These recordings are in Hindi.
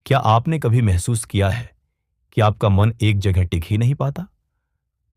क्या आपने कभी महसूस किया है कि आपका मन एक जगह टिक ही नहीं पाता?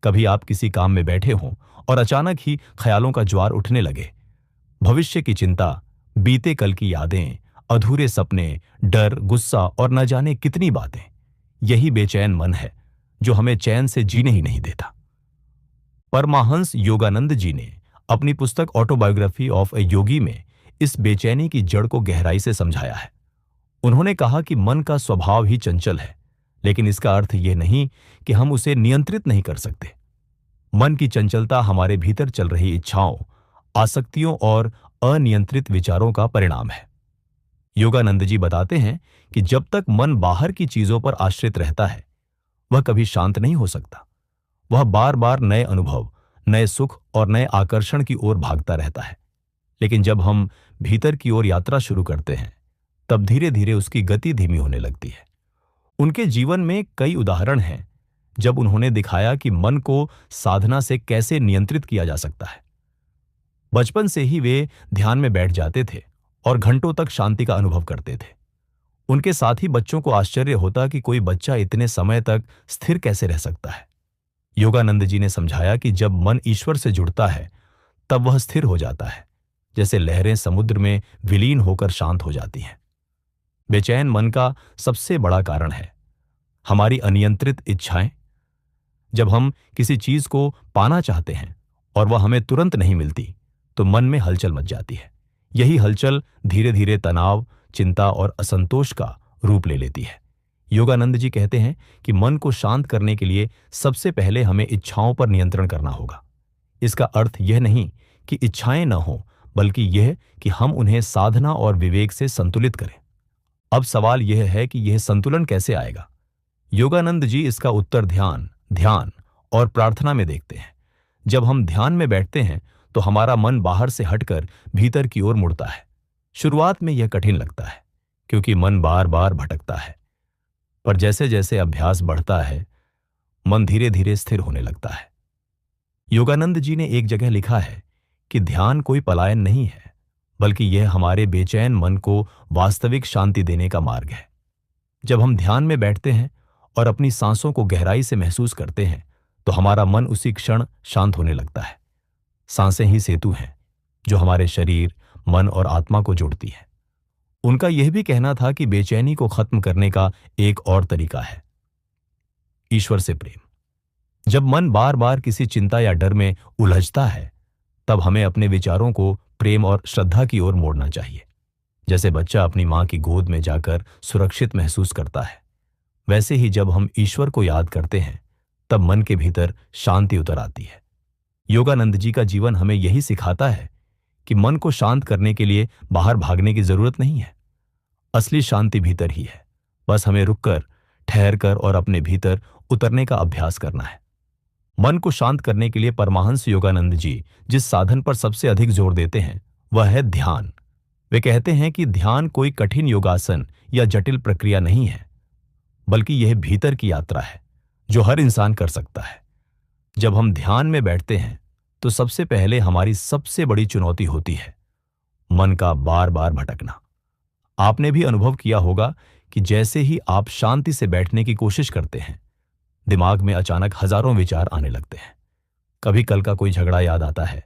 कभी आप किसी काम में बैठे हों और अचानक ही ख्यालों का ज्वार उठने लगे। भविष्य की चिंता, बीते कल की यादें, अधूरे सपने, डर, गुस्सा और न जाने कितनी बातें। यही बेचैन मन है जो हमें चैन से जीने ही नहीं देता। परमाहंस योगानंद जी ने अपनी पुस्तक ऑटोबायोग्राफी ऑफ ए योगी में इस बेचैनी की जड़ को गहराई से समझाया है। उन्होंने कहा कि मन का स्वभाव ही चंचल है, लेकिन इसका अर्थ यह नहीं कि हम उसे नियंत्रित नहीं कर सकते। मन की चंचलता हमारे भीतर चल रही इच्छाओं, आसक्तियों और अनियंत्रित विचारों का परिणाम है। योगानंद जी बताते हैं कि जब तक मन बाहर की चीजों पर आश्रित रहता है, वह कभी शांत नहीं हो सकता। वह बार बार नए अनुभव, नए सुख और नए आकर्षण की ओर भागता रहता है। लेकिन जब हम भीतर की ओर यात्रा शुरू करते हैं, तब धीरे धीरे उसकी गति धीमी होने लगती है। उनके जीवन में कई उदाहरण हैं जब उन्होंने दिखाया कि मन को साधना से कैसे नियंत्रित किया जा सकता है। बचपन से ही वे ध्यान में बैठ जाते थे और घंटों तक शांति का अनुभव करते थे। उनके साथ ही बच्चों को आश्चर्य होता कि कोई बच्चा इतने समय तक स्थिर कैसे रह सकता है। योगानंद जी ने समझाया कि जब मन ईश्वर से जुड़ता है, तब वह स्थिर हो जाता है, जैसे लहरें समुद्र में विलीन होकर शांत हो जाती हैं। बेचैन मन का सबसे बड़ा कारण है हमारी अनियंत्रित इच्छाएं। जब हम किसी चीज को पाना चाहते हैं और वह हमें तुरंत नहीं मिलती, तो मन में हलचल मच जाती है। यही हलचल धीरे धीरे तनाव, चिंता और असंतोष का रूप ले लेती है। योगानंद जी कहते हैं कि मन को शांत करने के लिए सबसे पहले हमें इच्छाओं पर नियंत्रण करना होगा। इसका अर्थ यह नहीं कि इच्छाएं न हों, बल्कि यह कि हम उन्हें साधना और विवेक से संतुलित करें। अब सवाल यह है कि यह संतुलन कैसे आएगा। योगानंद जी इसका उत्तर ध्यान और प्रार्थना में देखते हैं। जब हम ध्यान में बैठते हैं, तो हमारा मन बाहर से हटकर भीतर की ओर मुड़ता है। शुरुआत में यह कठिन लगता है, क्योंकि मन बार बार भटकता है। पर जैसे जैसे अभ्यास बढ़ता है, मन धीरे धीरे स्थिर होने लगता है। योगानंद जी ने एक जगह लिखा है कि ध्यान कोई पलायन नहीं है, बल्कि यह हमारे बेचैन मन को वास्तविक शांति देने का मार्ग है। जब हम ध्यान में बैठते हैं और अपनी सांसों को गहराई से महसूस करते हैं, तो हमारा मन उसी क्षण शांत होने लगता है। सांसें ही सेतु हैं जो हमारे शरीर, मन और आत्मा को जोड़ती हैं। उनका यह भी कहना था कि बेचैनी को खत्म करने का एक और तरीका है, ईश्वर से प्रेम। जब मन बार बार किसी चिंता या डर में उलझता है, तब हमें अपने विचारों को प्रेम और श्रद्धा की ओर मोड़ना चाहिए। जैसे बच्चा अपनी मां की गोद में जाकर सुरक्षित महसूस करता है, वैसे ही जब हम ईश्वर को याद करते हैं, तब मन के भीतर शांति उतर आती है। योगानंद जी का जीवन हमें यही सिखाता है कि मन को शांत करने के लिए बाहर भागने की जरूरत नहीं है। असली शांति भीतर ही है। बस हमें रुककर, ठहरकर और अपने भीतर उतरने का अभ्यास करना है। मन को शांत करने के लिए परमहंस योगानंद जी जिस साधन पर सबसे अधिक जोर देते हैं, वह है ध्यान। वे कहते हैं कि ध्यान कोई कठिन योगासन या जटिल प्रक्रिया नहीं है, बल्कि यह भीतर की यात्रा है जो हर इंसान कर सकता है। जब हम ध्यान में बैठते हैं, तो सबसे पहले हमारी सबसे बड़ी चुनौती होती है मन का बार बार भटकना। आपने भी अनुभव किया होगा कि जैसे ही आप शांति से बैठने की कोशिश करते हैं, दिमाग में अचानक हजारों विचार आने लगते हैं। कभी कल का कोई झगड़ा याद आता है,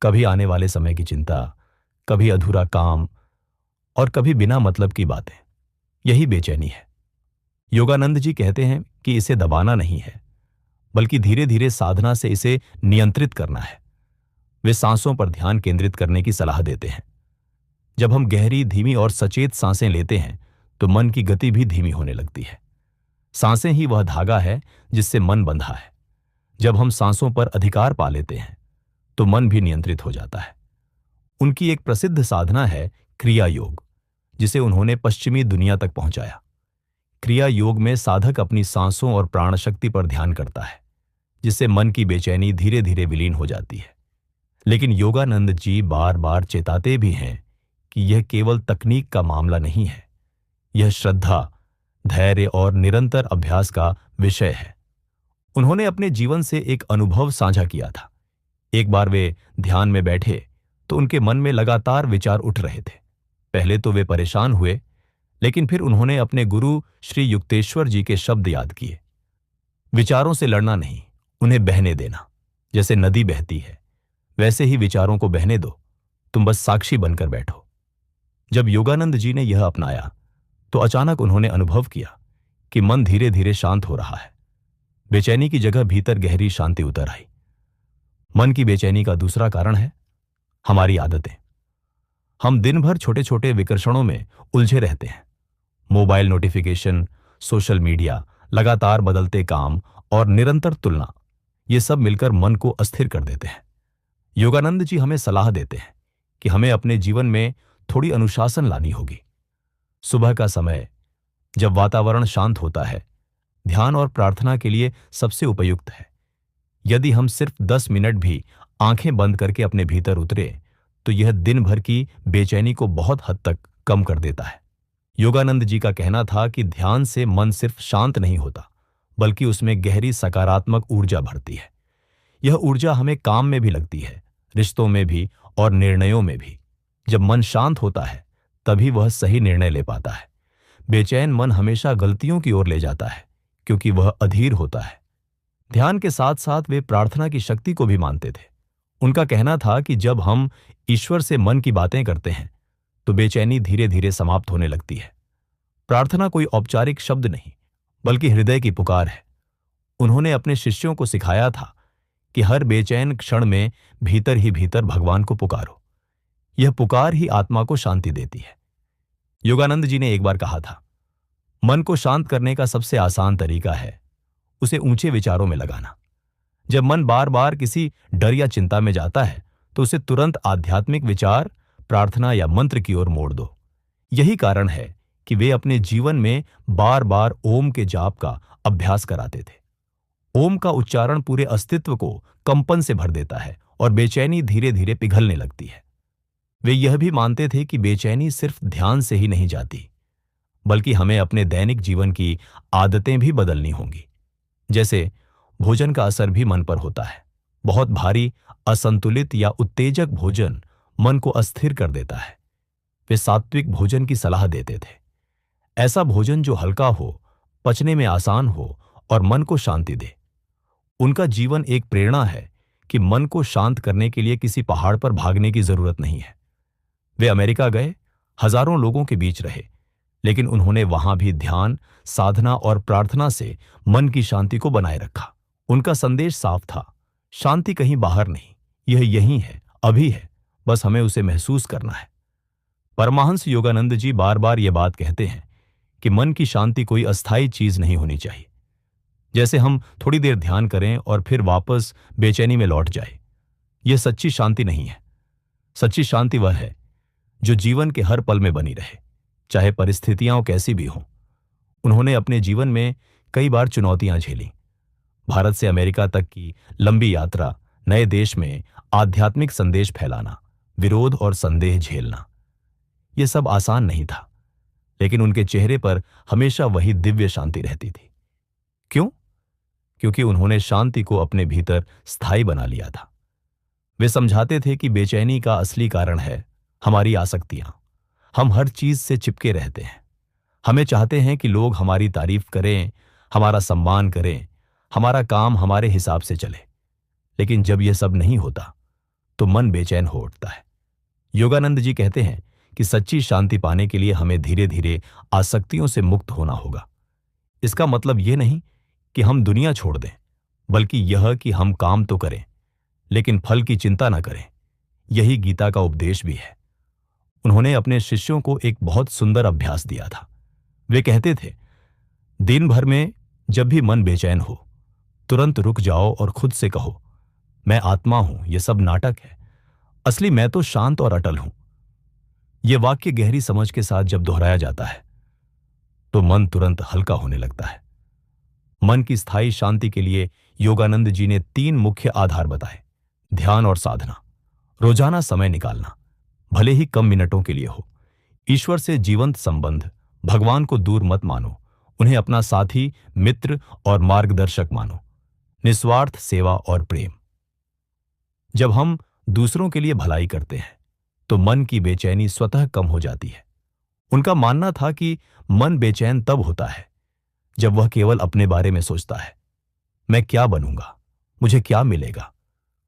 कभी आने वाले समय की चिंता, कभी अधूरा काम और कभी बिना मतलब की बातें। यही बेचैनी है। योगानंद जी कहते हैं कि इसे दबाना नहीं है, बल्कि धीरे धीरे साधना से इसे नियंत्रित करना है। वे सांसों पर ध्यान केंद्रित करने की सलाह देते हैं। जब हम गहरी, धीमी और सचेत सांसें लेते हैं, तो मन की गति भी धीमी होने लगती है। सांसें ही वह धागा है जिससे मन बंधा है। जब हम सांसों पर अधिकार पा लेते हैं, तो मन भी नियंत्रित हो जाता है। उनकी एक प्रसिद्ध साधना है क्रिया योग, जिसे उन्होंने पश्चिमी दुनिया तक पहुंचाया। क्रिया योग में साधक अपनी सांसों और प्राण शक्ति पर ध्यान करता है, जिससे मन की बेचैनी धीरे धीरे विलीन हो जाती है। लेकिन योगानंद जी बार बार चेताते भी हैं कि यह केवल तकनीक का मामला नहीं है। यह श्रद्धा, धैर्य और निरंतर अभ्यास का विषय है। उन्होंने अपने जीवन से एक अनुभव साझा किया था। एक बार वे ध्यान में बैठे तो उनके मन में लगातार विचार उठ रहे थे। पहले तो वे परेशान हुए, लेकिन फिर उन्होंने अपने गुरु श्री युक्तेश्वर जी के शब्द याद किए, विचारों से लड़ना नहीं, उन्हें बहने देना। जैसे नदी बहती है वैसे ही विचारों को बहने दो, तुम बस साक्षी बनकर बैठो। जब योगानंद जी ने यह अपनाया तो अचानक उन्होंने अनुभव किया कि मन धीरे धीरे शांत हो रहा है। बेचैनी की जगह भीतर गहरी शांति उतर आई। मन की बेचैनी का दूसरा कारण है हमारी आदतें। हम दिन भर छोटे छोटे विकर्षणों में उलझे रहते हैं। मोबाइल नोटिफिकेशन, सोशल मीडिया, लगातार बदलते काम और निरंतर तुलना, ये सब मिलकर मन को अस्थिर कर देते हैं। योगानंद जी हमें सलाह देते हैं कि हमें अपने जीवन में थोड़ी अनुशासन लानी होगी। सुबह का समय, जब वातावरण शांत होता है, ध्यान और प्रार्थना के लिए सबसे उपयुक्त है। यदि हम सिर्फ 10 मिनट भी आंखें बंद करके अपने भीतर उतरे तो यह दिन भर की बेचैनी को बहुत हद तक कम कर देता है। योगानंद जी का कहना था कि ध्यान से मन सिर्फ शांत नहीं होता, बल्कि उसमें गहरी सकारात्मक ऊर्जा भरती है। यह ऊर्जा हमें काम में भी लगती है, रिश्तों में भी और निर्णयों में भी। जब मन शांत होता है तभी वह सही निर्णय ले पाता है। बेचैन मन हमेशा गलतियों की ओर ले जाता है क्योंकि वह अधीर होता है। ध्यान के साथ साथ वे प्रार्थना की शक्ति को भी मानते थे। उनका कहना था कि जब हम ईश्वर से मन की बातें करते हैं तो बेचैनी धीरे धीरे समाप्त होने लगती है। प्रार्थना कोई औपचारिक शब्द नहीं, बल्कि हृदय की पुकार है। उन्होंने अपने शिष्यों को सिखाया था कि हर बेचैन क्षण में भीतर ही भीतर भगवान को पुकारो। यह पुकार ही आत्मा को शांति देती है। योगानंद जी ने एक बार कहा था, मन को शांत करने का सबसे आसान तरीका है उसे ऊंचे विचारों में लगाना। जब मन बार बार किसी डर या चिंता में जाता है तो उसे तुरंत आध्यात्मिक विचार, प्रार्थना या मंत्र की ओर मोड़ दो। यही कारण है कि वे अपने जीवन में बार बार ओम के जाप का अभ्यास कराते थे। ओम का उच्चारण पूरे अस्तित्व को कंपन से भर देता है और बेचैनी धीरे धीरे पिघलने लगती है। वे यह भी मानते थे कि बेचैनी सिर्फ ध्यान से ही नहीं जाती, बल्कि हमें अपने दैनिक जीवन की आदतें भी बदलनी होंगी। जैसे भोजन का असर भी मन पर होता है। बहुत भारी, असंतुलित या उत्तेजक भोजन मन को अस्थिर कर देता है। वे सात्विक भोजन की सलाह देते थे। ऐसा भोजन जो हल्का हो, पचने में आसान हो और मन को शांति दे। उनका जीवन एक प्रेरणा है कि मन को शांत करने के लिए किसी पहाड़ पर भागने की जरूरत नहीं है। वे अमेरिका गए, हजारों लोगों के बीच रहे, लेकिन उन्होंने वहां भी ध्यान, साधना और प्रार्थना से मन की शांति को बनाए रखा। उनका संदेश साफ था, शांति कहीं बाहर नहीं, यह यहीं है, अभी है, बस हमें उसे महसूस करना है। परमहंस योगानंद जी बार बार ये बात कहते हैं कि मन की शांति कोई अस्थायी चीज नहीं होनी चाहिए। जैसे हम थोड़ी देर ध्यान करें और फिर वापस बेचैनी में लौट जाए, यह सच्ची शांति नहीं है। सच्ची शांति वह है जो जीवन के हर पल में बनी रहे, चाहे परिस्थितियां कैसी भी हों। उन्होंने अपने जीवन में कई बार चुनौतियां झेली। भारत से अमेरिका तक की लंबी यात्रा, नए देश में आध्यात्मिक संदेश फैलाना, विरोध और संदेह झेलना, यह सब आसान नहीं था, लेकिन उनके चेहरे पर हमेशा वही दिव्य शांति रहती थी। क्यों? क्योंकि उन्होंने शांति को अपने भीतर स्थायी बना लिया था। वे समझाते थे कि बेचैनी का असली कारण है हमारी आसक्तियां। हम हर चीज से चिपके रहते हैं। हमें चाहते हैं कि लोग हमारी तारीफ करें, हमारा सम्मान करें, हमारा काम हमारे हिसाब से चले। लेकिन जब यह सब नहीं होता तो मन बेचैन हो उठता है। योगानंद जी कहते हैं कि सच्ची शांति पाने के लिए हमें धीरे धीरे आसक्तियों से मुक्त होना होगा। इसका मतलब यह नहीं कि हम दुनिया छोड़ दें, बल्कि यह कि हम काम तो करें, लेकिन फल की चिंता न करें। यही गीता का उपदेश भी है। उन्होंने अपने शिष्यों को एक बहुत सुंदर अभ्यास दिया था। वे कहते थे, दिन भर में जब भी मन बेचैन हो, तुरंत रुक जाओ और खुद से कहो, मैं आत्मा हूं, यह सब नाटक है, असली मैं तो शांत और अटल हूं। यह वाक्य गहरी समझ के साथ जब दोहराया जाता है तो मन तुरंत हल्का होने लगता है। मन की स्थायी शांति के लिए योगानंद जी ने 3 मुख्य आधार बताए। ध्यान और साधना, रोजाना समय निकालना, भले ही कम मिनटों के लिए हो। ईश्वर से जीवंत संबंध, भगवान को दूर मत मानो, उन्हें अपना साथी, मित्र और मार्गदर्शक मानो। निस्वार्थ सेवा और प्रेम। जब हम दूसरों के लिए भलाई करते हैं तो मन की बेचैनी स्वतः कम हो जाती है। उनका मानना था कि मन बेचैन तब होता है जब वह केवल अपने बारे में सोचता है। मैं क्या बनूंगा, मुझे क्या मिलेगा,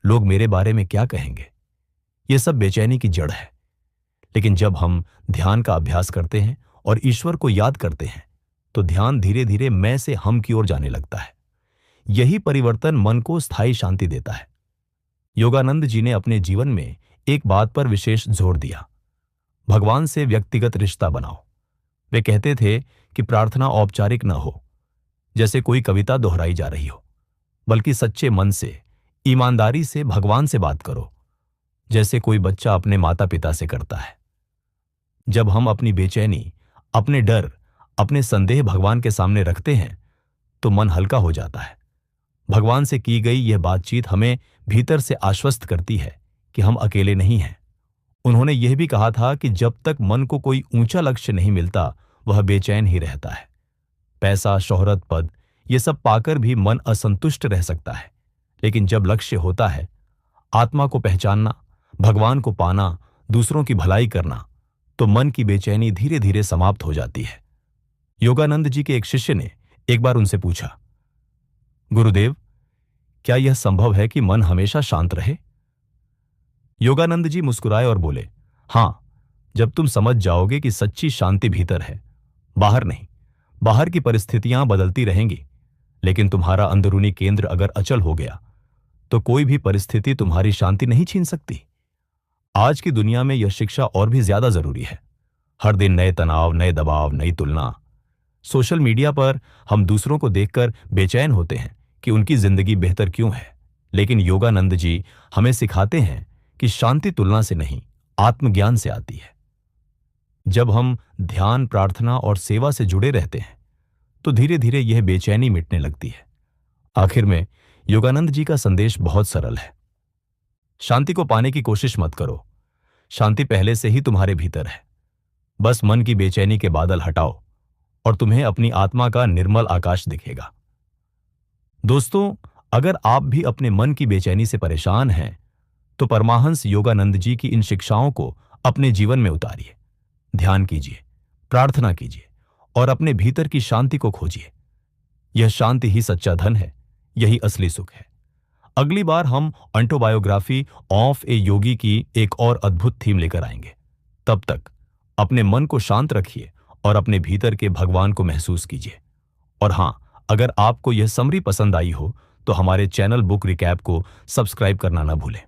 लोग मेरे बारे में क्या कहेंगे। यह सब बेचैनी की जड़ है। लेकिन जब हम ध्यान का अभ्यास करते हैं और ईश्वर को याद करते हैं तो ध्यान धीरे धीरे मैं से हम की ओर जाने लगता है। यही परिवर्तन मन को स्थायी शांति देता है। योगानंद जी ने अपने जीवन में एक बात पर विशेष जोर दिया, भगवान से व्यक्तिगत रिश्ता बनाओ। वे कहते थे कि प्रार्थना औपचारिक न हो, जैसे कोई कविता दोहराई जा रही हो, बल्कि सच्चे मन से, ईमानदारी से भगवान से बात करो, जैसे कोई बच्चा अपने माता पिता से करता है। जब हम अपनी बेचैनी, अपने डर, अपने संदेह भगवान के सामने रखते हैं तो मन हल्का हो जाता है। भगवान से की गई यह बातचीत हमें भीतर से आश्वस्त करती है कि हम अकेले नहीं हैं। उन्होंने यह भी कहा था कि जब तक मन को कोई ऊंचा लक्ष्य नहीं मिलता वह बेचैन ही रहता है। पैसा, शोहरत, पद, ये सब पाकर भी मन असंतुष्ट रह सकता है। लेकिन जब लक्ष्य होता है आत्मा को पहचानना, भगवान को पाना, दूसरों की भलाई करना, तो मन की बेचैनी धीरे धीरे समाप्त हो जाती है। योगानंद जी के एक शिष्य ने एक बार उनसे पूछा, गुरुदेव, क्या यह संभव है कि मन हमेशा शांत रहे? योगानंद जी मुस्कुराए और बोले, हां, जब तुम समझ जाओगे कि सच्ची शांति भीतर है, बाहर नहीं। बाहर की परिस्थितियां बदलती रहेंगी, लेकिन तुम्हारा अंदरूनी केंद्र अगर अचल हो गया तो कोई भी परिस्थिति तुम्हारी शांति नहीं छीन सकती। आज की दुनिया में यह शिक्षा और भी ज्यादा जरूरी है। हर दिन नए तनाव, नए दबाव, नई तुलना। सोशल मीडिया पर हम दूसरों को देखकर बेचैन होते हैं कि उनकी जिंदगी बेहतर क्यों है। लेकिन योगानंद जी हमें सिखाते हैं कि शांति तुलना से नहीं, आत्मज्ञान से आती है। जब हम ध्यान, प्रार्थना और सेवा से जुड़े रहते हैं तो धीरे धीरे यह बेचैनी मिटने लगती है। आखिर में योगानंद जी का संदेश बहुत सरल है। शांति को पाने की कोशिश मत करो, शांति पहले से ही तुम्हारे भीतर है। बस मन की बेचैनी के बादल हटाओ और तुम्हें अपनी आत्मा का निर्मल आकाश दिखेगा। दोस्तों, अगर आप भी अपने मन की बेचैनी से परेशान हैं तो परमाहंस योगानंद जी की इन शिक्षाओं को अपने जीवन में उतारिए। ध्यान कीजिए, प्रार्थना कीजिए और अपने भीतर की शांति को खोजिए। यह शांति ही सच्चा धन है, यही असली सुख है। अगली बार हम ऑटोबायोग्राफी ऑफ ए योगी की एक और अद्भुत थीम लेकर आएंगे। तब तक अपने मन को शांत रखिए और अपने भीतर के भगवान को महसूस कीजिए। और हां, अगर आपको यह समरी पसंद आई हो तो हमारे चैनल बुक रिकैप को सब्सक्राइब करना ना भूलें।